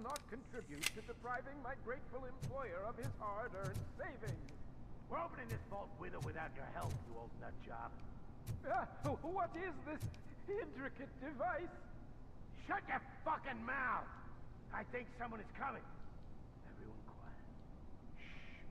not contribute to depriving my grateful employer of his hard-earned savings. We're opening this vault with or without your help, you old nut job. What is this intricate device? Shut your fucking mouth! I think someone is coming. Everyone quiet. Shh.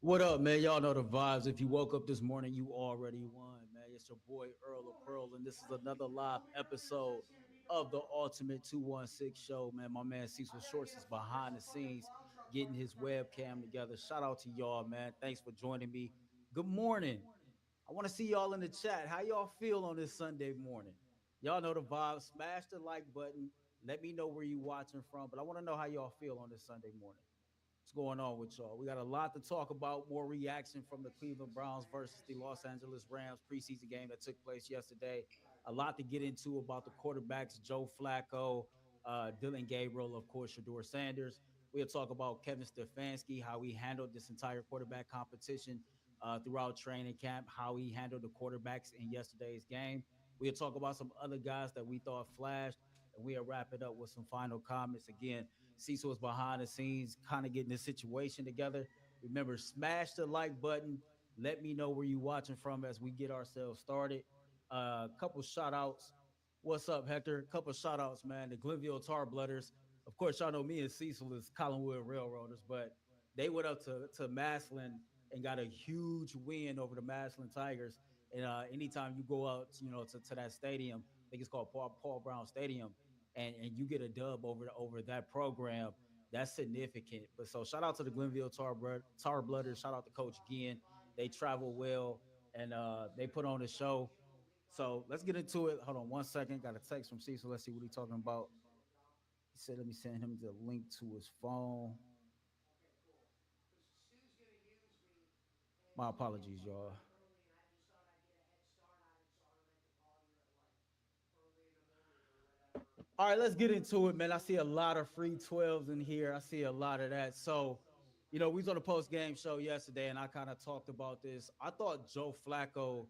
What up, man? Y'all know the vibes. If you woke up this morning, you already won, man. It's your boy Earl of Pearl, and this is another live episode of the Ultimate 216 Show, man. My man Cecil Shorts is behind the scenes getting his webcam together. Shout out to y'all, man. Thanks for joining me Good morning. I want to see y'all in the chat. How y'all feel on this Sunday morning? Y'all know the vibe. Smash the like button. Let me know where you watching from. But I want to know how y'all feel on this Sunday morning. What's going on with y'all? We got a lot to talk about. More reaction from the Cleveland Browns versus the Los Angeles Rams preseason game that took place yesterday. A lot to get into about the quarterbacks, Joe Flacco, Dylan Gabriel, of course, Shador Sanders. We'll talk about Kevin Stefanski, how he handled this entire quarterback competition throughout training camp, how he handled the quarterbacks in yesterday's game. We'll talk about some other guys that we thought flashed, and we'll wrap it up with some final comments. Again, Cecil was behind the scenes, kind of getting the situation together. Remember, smash the like button. Let me know where you watching from as we get ourselves started. A couple shout outs. What's up, Hector? A couple shout outs, man. The Glenville Tar Blooders. Of course, y'all know me and Cecil is Collinwood Railroaders, but they went up to Maslin and got a huge win over the Maslin Tigers. And anytime you go out, to that stadium, I think it's called Paul Brown Stadium, and you get a dub over that program, that's significant. But so shout out to the Glenville Tar Blooders. Shout out to Coach Ginn. They travel well and they put on a show. So let's get into it. Hold on one second. Got a text from Cecil. Let's see what he's talking about. He said, let me send him the link to his phone. My apologies, y'all. All right, let's get into it, man. I see a lot of free 12s in here. I see a lot of that. So, we was on a post game show yesterday, and I kind of talked about this. I thought Joe Flacco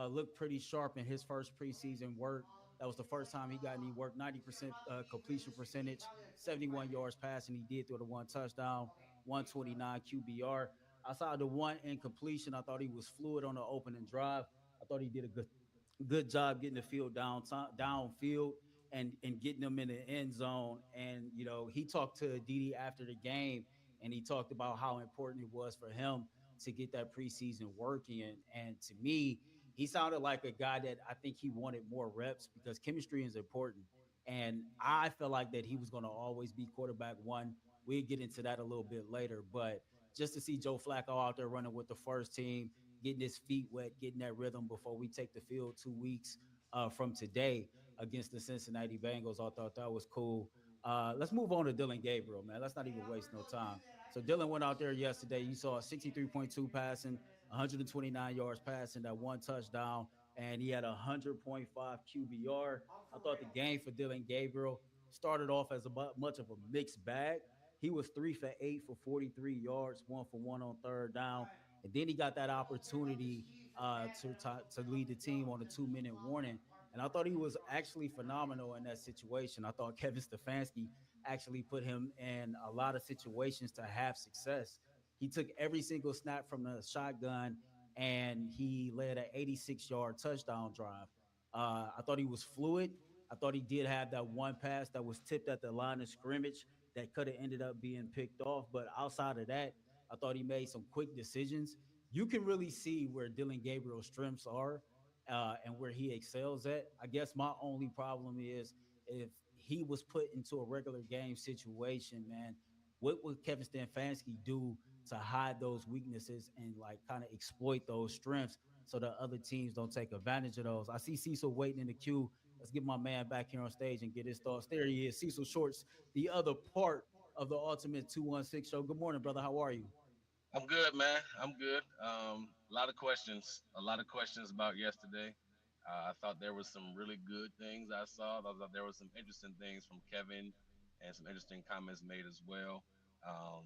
looked pretty sharp in his first preseason work. That was the first time he got any work. 90% completion percentage, 71 yards passing. He did through the one touchdown, 129 QBR. Outside the one incompletion, I thought he was fluid on the opening drive. I thought he did a good job getting the field downfield and getting them in the end zone. And he talked to Didi after the game, and he talked about how important it was for him to get that preseason work in. And to me, he sounded like a guy that I think he wanted more reps because chemistry is important. And I felt like that he was going to always be quarterback one. We'll get into that a little bit later, but just to see Joe Flacco out there running with the first team, getting his feet wet, getting that rhythm before we take the field 2 weeks from today against the Cincinnati Bengals. I thought that was cool. Let's move on to Dylan Gabriel, man. Let's not even waste no time. So Dylan went out there yesterday. You saw 63.2 passing, 129 yards passing, that one touchdown, and he had 100.5 QBR. I thought the game for Dylan Gabriel started off as much of a mixed bag. He was 3 for 8 for 43 yards, 1 for 1 on third down, and then he got that opportunity to lead the team on a 2 minute warning. And I thought he was actually phenomenal in that situation. I thought Kevin Stefanski actually put him in a lot of situations to have success. He took every single snap from the shotgun and he led an 86-yard touchdown drive. I thought he was fluid. I thought he did have that one pass that was tipped at the line of scrimmage that could have ended up being picked off. But outside of that, I thought he made some quick decisions. You can really see where Dylan Gabriel's strengths are and where he excels at. I guess my only problem is if he was put into a regular game situation, man, what would Kevin Stefanski do to hide those weaknesses and like kind of exploit those strengths so that other teams don't take advantage of those? I see Cecil waiting in the queue. Let's get my man back here on stage and get his thoughts. There he is, Cecil Shorts, the other part of the Ultimate 216 show. Good morning, brother. How are you? I'm good, man. I'm good. A lot of questions. A lot of questions about yesterday. I thought there was some really good things I saw. I thought there was some interesting things from Kevin, and some interesting comments made as well. Um,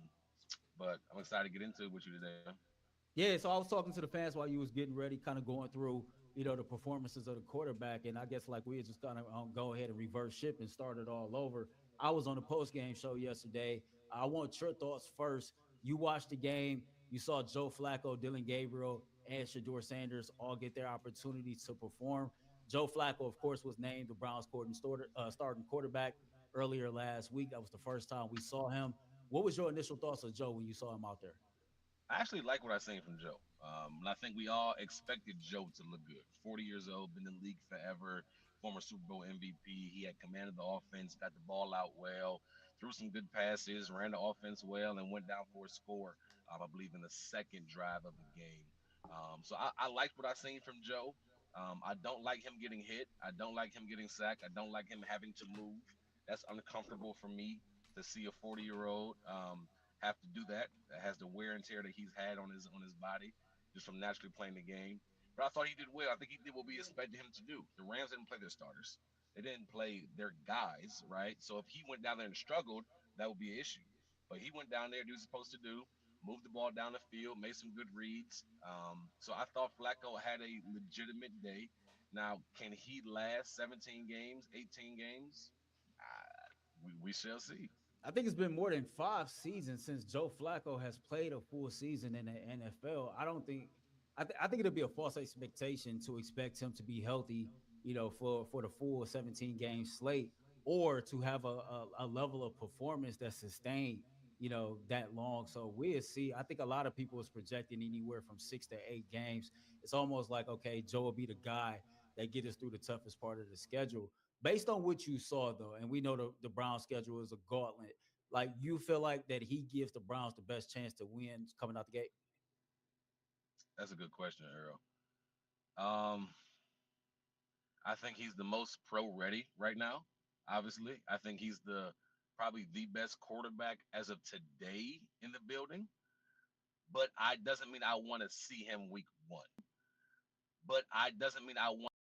but I'm excited to get into it with you today, man. Yeah, so I was talking to the fans while you was getting ready, kind of going through, the performances of the quarterback, and I guess like we just kind of go ahead and reverse ship and start it all over. I was on a post game show yesterday. I want your thoughts first. You watched the game. You saw Joe Flacco, Dylan Gabriel, and Shador Sanders all get their opportunities to perform. Joe Flacco, of course, was named the Browns starting quarterback earlier last week. That was the first time we saw him. What was your initial thoughts of Joe when you saw him out there? I actually like what I seen from Joe. And I think we all expected Joe to look good. 40 years old, been in the league forever, former Super Bowl MVP. He had commanded the offense, got the ball out well, threw some good passes, ran the offense well, and went down for a score, I believe, in the second drive of the game. So I liked what I seen from Joe. I don't like him getting hit. I don't like him getting sacked. I don't like him having to move. That's uncomfortable for me to see a 40-year-old have to do that. That has the wear and tear that he's had on his body just from naturally playing the game. But I thought he did well. I think he did what we expected him to do. The Rams didn't play their starters. They didn't play their guys, right? So if he went down there and struggled, that would be an issue. But he went down there, do what he's supposed to do, moved the ball down the field, made some good reads. So I thought Flacco had a legitimate day. Now, can he last 17 games, 18 games? We shall see. I think it's been more than 5 seasons since Joe Flacco has played a full season in the NFL. I don't think I think it'll be a false expectation to expect him to be healthy, for the full 17 game slate, or to have a level of performance that's sustained, that long. So we'll see. I think a lot of people is projecting anywhere from 6 to 8 games. It's almost like, okay, Joe will be the guy that get us through the toughest part of the schedule. Based on what you saw, though, and we know the Browns schedule is a gauntlet, like, you feel like that he gives the Browns the best chance to win coming out the gate? That's a good question, Earl. Um, I think he's the most pro ready right now. Obviously, I think he's the probably the best quarterback as of today in the building. But I doesn't mean I want to see him week one. But I doesn't mean I want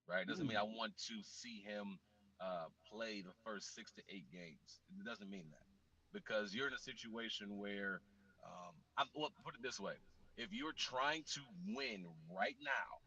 right. Doesn't mean I Mm. want to see him play the first 6 to 8 games. It doesn't mean that because you're in a situation where well, put it this way: if you're trying to win right now